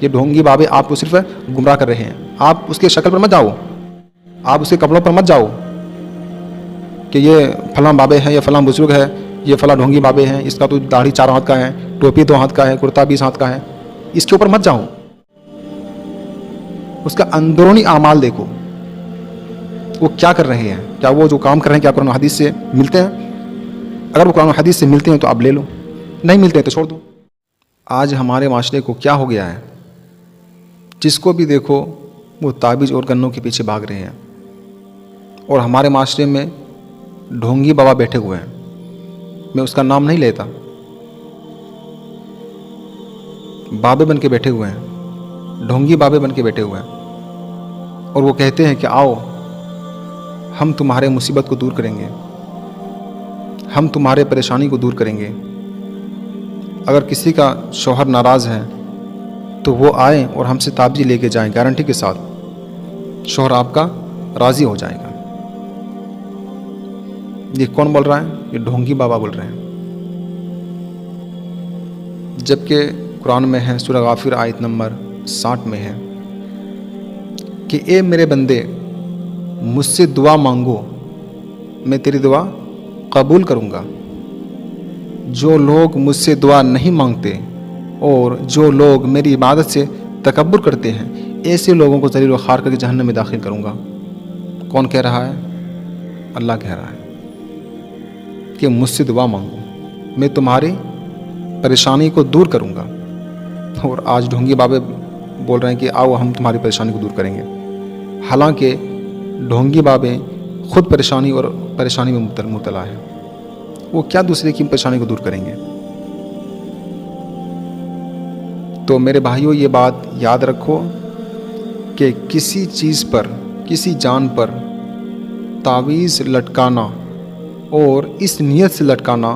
یہ ڈھونگی بابے آپ کو صرف گمراہ کر رہے ہیں. آپ اس کے شکل پر مت جاؤ, آپ اس کے کپڑوں پر مت جاؤ کہ یہ فلاں بابے ہیں, یہ فلاں بزرگ ہے, یہ فلاں ڈھونگی بابے ہیں, اس کا تو داڑھی 4 ہاتھ کا ہے, ٹوپی 2 ہاتھ کا ہے, کرتا 20 ہاتھ کا ہے. اس کے اوپر مت جاؤ. اس کا اندرونی اعمال دیکھو, وہ کیا کر رہے ہیں, کیا وہ جو کام کر رہے ہیں کیا قرآن و حدیث سے ملتے ہیں؟ اگر وہ قرآن و حدیث سے ملتے ہیں تو آپ لے لو, نہیں ملتے ہیں تو چھوڑ دو. آج ہمارے معاشرے کو کیا ہو گیا ہے, جس کو بھی دیکھو وہ تعویذ اور گنوں کے پیچھے بھاگ رہے ہیں. اور ہمارے معاشرے میں ڈھونگی بابا بیٹھے ہوئے ہیں, میں اس کا نام نہیں لیتا, بابے بن کے بیٹھے ہوئے ہیں, ڈھونگی بابے بن کے بیٹھے ہوئے ہیں. اور وہ کہتے ہیں کہ آؤ ہم تمہارے مصیبت کو دور کریں گے, ہم تمہارے پریشانی کو دور کریں گے. اگر کسی کا شوہر ناراض ہے تو وہ آئیں اور ہم سے تعویذ لے کے جائیں, گارنٹی کے ساتھ شوہر آپ کا راضی ہو جائے گا. یہ کون بول رہا ہے؟ یہ ڈھونگی بابا بول رہے ہیں. جبکہ قرآن میں ہے, سورہ غافر آیت نمبر 60 میں ہے کہ اے میرے بندے مجھ سے دعا مانگو, میں تیری دعا قبول کروں گا. جو لوگ مجھ سے دعا نہیں مانگتے اور جو لوگ میری عبادت سے تکبر کرتے ہیں, ایسے لوگوں کو ذلیل و خوار کر کے جہنم میں داخل کروں گا. کون کہہ رہا ہے؟ اللہ کہہ رہا ہے کہ مجھ سے دعا مانگو, میں تمہاری پریشانی کو دور کروں گا. اور آج ڈھونگی بابے بول رہے ہیں کہ آؤ ہم تمہاری پریشانی کو دور کریں گے. حالانکہ ڈھونگی بابے خود پریشانی میں مبتلا ہے, وہ کیا دوسرے کی پریشانی کو دور کریں گے؟ تو میرے بھائیوں, یہ بات یاد رکھو کہ کسی چیز پر, کسی جان پر تعویذ لٹکانا اور اس نیت سے لٹکانا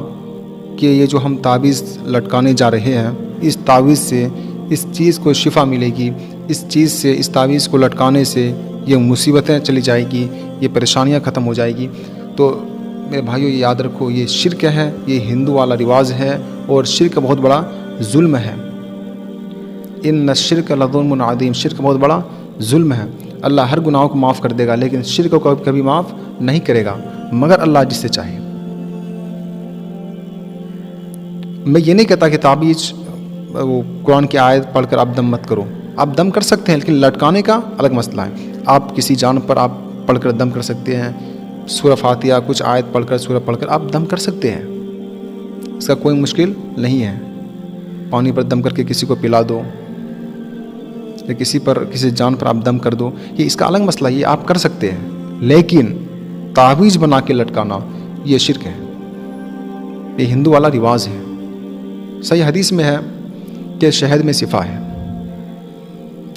کہ یہ جو ہم تعویذ لٹکانے جا رہے ہیں, اس تعویذ سے اس چیز کو شفا ملے گی, اس چیز سے, اس تعویذ کو لٹکانے سے یہ مصیبتیں چلی جائے گی, یہ پریشانیاں ختم ہو جائے گی. تو میرے بھائیوں یہ یاد رکھو, یہ شرک ہے, یہ ہندو والا رواج ہے, اور شرک بہت بڑا ظلم ہے. ان الشرک لظلم عظیم, شرک بہت بڑا ظلم ہے. اللہ ہر گناہوں کو معاف کر دے گا, لیکن شرک کو کبھی معاف نہیں کرے گا مگر اللہ جس سے چاہے. میں یہ نہیں کہتا کہ تعویذ وہ قرآن کی آیت پڑھ کر آپ دم مت کرو, آپ دم کر سکتے ہیں, لیکن لٹکانے کا الگ مسئلہ ہے. آپ کسی جان پر آپ پڑھ کر دم کر سکتے ہیں, سورہ فاتحہ کچھ آیت پڑھ کر, سورہ پڑھ کر آپ دم کر سکتے ہیں, اس کا کوئی مشکل نہیں ہے. پانی پر دم کر کے کسی کو پلا دو یا کسی جان پر آپ دم کر دو, یہ اس کا الگ مسئلہ ہے, یہ آپ کر سکتے ہیں. لیکن تعویذ بنا کے لٹکانا یہ شرک ہے, یہ ہندو والا رواج ہے. صحیح حدیث میں ہے کہ شہد میں شفا ہے,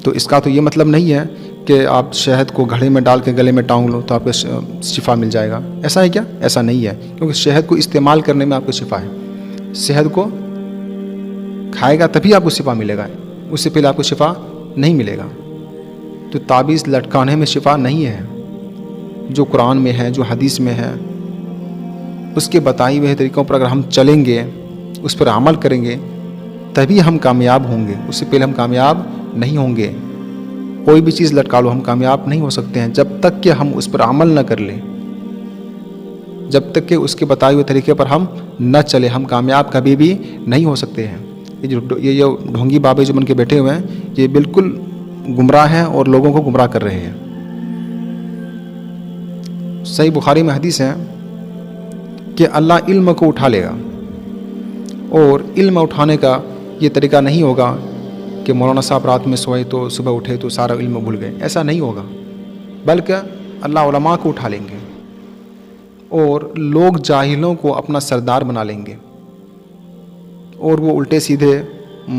تو اس کا تو یہ مطلب نہیں ہے کہ آپ شہد کو گھڑے میں ڈال کے گلے میں ٹانگ لو تو آپ کو شفا مل جائے گا. ایسا ہے کیا؟ ایسا نہیں ہے, کیونکہ شہد کو استعمال کرنے میں آپ کو شفا ہے. شہد کو کھائے گا تبھی آپ کو شفا ملے گا, اس سے پہلے آپ کو شفا نہیں ملے گا. تو تعویذ لٹکانے میں شفا نہیں ہے. جو قرآن میں ہے, جو حدیث میں ہے, اس کے بتائی ہوئے طریقوں پر اگر ہم چلیں گے, اس پر عمل کریں گے, تبھی ہم کامیاب ہوں گے. اس سے پہلے ہم کامیاب نہیں ہوں گے. کوئی بھی چیز لٹکا لو, ہم کامیاب نہیں ہو سکتے ہیں جب تک کہ ہم اس پر عمل نہ کر لیں, جب تک کہ اس کے بتائے ہوئے طریقے پر ہم نہ چلیں, ہم کامیاب کبھی بھی نہیں ہو سکتے ہیں. یہ جو ڈھونگی بابے جو بن کے بیٹھے ہوئے ہیں, یہ بالکل گمراہ ہیں اور لوگوں کو گمراہ کر رہے ہیں. صحیح بخاری میں حدیث ہے کہ اللہ علم کو اٹھا لے گا, اور علم اٹھانے کا یہ طریقہ نہیں ہوگا کہ مولانا صاحب رات میں سوئے تو صبح اٹھے تو سارا علم بھول گئے. ایسا نہیں ہوگا, بلکہ اللہ علماء کو اٹھا لیں گے اور لوگ جاہلوں کو اپنا سردار بنا لیں گے, اور وہ الٹے سیدھے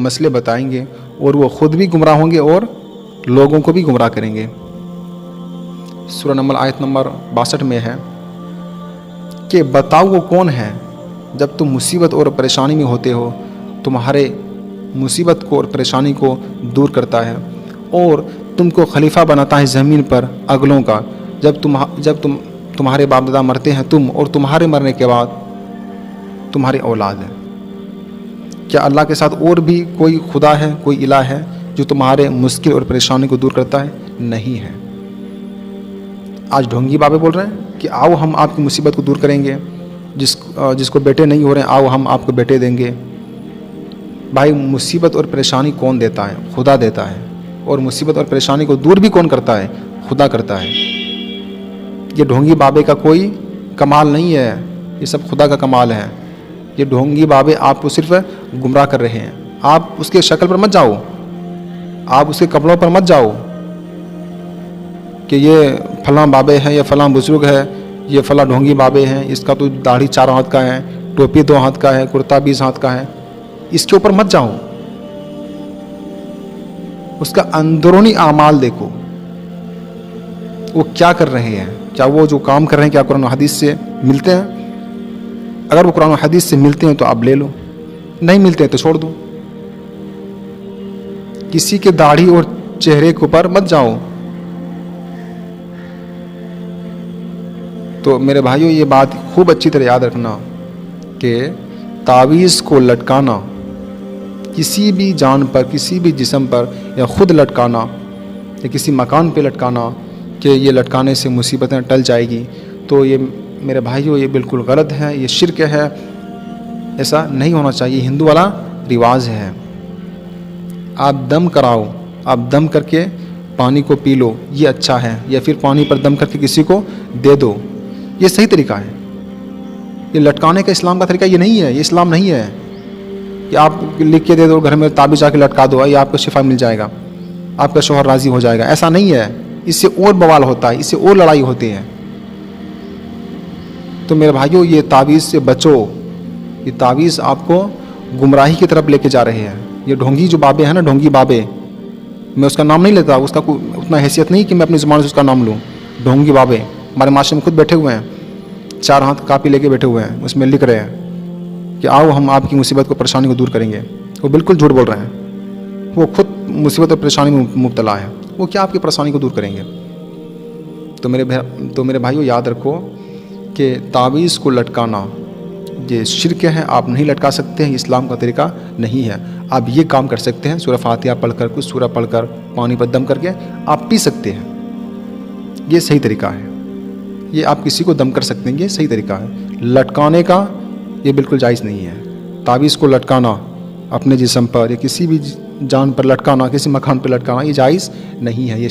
مسئلے بتائیں گے, اور وہ خود بھی گمراہ ہوں گے اور لوگوں کو بھی گمراہ کریں گے. سورہ نمل آیت نمبر 62 میں ہے کہ بتاؤ وہ کون ہے جب تم مصیبت اور پریشانی میں ہوتے ہو, تمہارے مصیبت کو اور پریشانی کو دور کرتا ہے, اور تم کو خلیفہ بناتا ہے زمین پر اگلوں کا, جب تمہارے باپ دادا مرتے ہیں, تم اور تمہارے مرنے کے بعد تمہاری اولاد ہے. کیا اللہ کے ساتھ اور بھی کوئی خدا ہے, کوئی الہ ہے جو تمہارے مشکل اور پریشانی کو دور کرتا ہے نہیں ہے۔ آج ڈھونگی بابے بول رہے ہیں کہ آؤ ہم آپ کی مصیبت کو دور کریں گے، جس کو بیٹے نہیں ہو رہے ہیں آؤ ہم آپ کو بیٹے دیں گے۔ بھائی مصیبت اور پریشانی کون دیتا ہے؟ خدا دیتا ہے، اور مصیبت اور پریشانی کو دور بھی کون کرتا ہے؟ خدا کرتا ہے۔ یہ ڈھونگی بابے کا کوئی کمال نہیں ہے، یہ سب خدا کا کمال ہے۔ یہ ڈھونگی بابے آپ کو صرف گمراہ کر رہے ہیں۔ آپ اس کے شکل پر مت جاؤ، آپ اس کے کپڑوں پر مت جاؤ کہ یہ فلاں بابے ہیں، یہ فلاں بزرگ ہے، یہ فلاں ڈھونگی بابے ہیں، اس کا تو داڑھی 4 ہاتھ کا ہے، ٹوپی 2 ہاتھ کا ہے، کرتا 20 ہاتھ کا ہے، اس کے اوپر مت جاؤ۔ اس کا اندرونی اعمال دیکھو، وہ کیا کر رہے ہیں، کیا وہ جو کام کر رہے ہیں کیا قرآن و حدیث سے ملتے ہیں؟ اگر وہ قرآن و حدیث سے ملتے ہیں تو آپ لے لو، نہیں ملتے ہیں تو چھوڑ دو۔ کسی کے داڑھی اور چہرے کے اوپر مت جاؤ۔ تو میرے بھائیوں یہ بات خوب اچھی طرح یاد رکھنا کہ تعویذ کو لٹکانا کسی بھی جان پر، کسی بھی جسم پر، یا خود لٹکانا یا کسی مکان پہ لٹکانا کہ یہ لٹکانے سے مصیبتیں ٹل جائے گی، تو یہ میرے بھائیوں یہ بالکل غلط ہے، یہ شرک ہے، ایسا نہیں ہونا چاہیے۔ ہندو والا رواج ہے۔ آپ دم کراؤ، آپ دم کر کے پانی کو پی لو، یہ اچھا ہے، یا پھر پانی پر دم کر کے کسی کو دے دو، یہ صحیح طریقہ ہے۔ یہ لٹکانے کا اسلام کا طریقہ یہ نہیں ہے، یہ اسلام نہیں ہے کہ آپ لکھ کے دے دو گھر میں تعبیذ آ کے لٹکا دو، یہ آپ کو شفا مل جائے گا، آپ کا شوہر راضی ہو جائے گا، ایسا نہیں ہے۔ اس سے اور بوال ہوتا ہے، اس سے اور لڑائی ہوتی ہے۔ تو میرے بھائیوں یہ تعویذ سے بچو، یہ تعویذ آپ کو گمراہی کی طرف لے کے جا رہے ہیں۔ یہ ڈھونگی جو بابے ہیں نا، ڈھونگی بابے، میں اس کا نام نہیں لیتا، اس کا کوئی اتنا حیثیت نہیں کہ میں اپنی زبان سے اس کا نام لوں۔ ڈھونگی بابے ہمارے معاشرے میں خود بیٹھے ہوئے ہیں، 4 ہاتھ کاپی لے کے بیٹھے ہوئے ہیں، اس میں لکھ رہے ہیں کہ آؤ ہم آپ کی مصیبت کو، پریشانی کو دور کریں گے۔ وہ بالکل جھوٹ بول رہے ہیں، وہ خود مصیبت اور پریشانی میں مبتلا ہے، وہ کیا آپ کی پریشانی کو دور کریں گے؟ تو میرے بھائیوں یاد رکھو کہ تعویذ کو لٹکانا یہ شرک ہے، آپ نہیں لٹکا سکتے ہیں، اسلام کا طریقہ نہیں ہے۔ آپ یہ کام کر سکتے ہیں، سورہ فاتحہ پڑھ کر، کچھ سورہ پڑھ کر، پانی پر دم کر کے آپ پی سکتے ہیں، یہ صحیح طریقہ ہے۔ یہ آپ کسی کو دم کر سکتے ہیں، یہ صحیح طریقہ ہے۔ لٹکانے کا یہ بالکل جائز نہیں ہے۔ تعویذ کو لٹکانا اپنے جسم پر یا کسی بھی جان پر لٹکانا، کسی مکان پر لٹکانا، یہ جائز نہیں ہے، یہ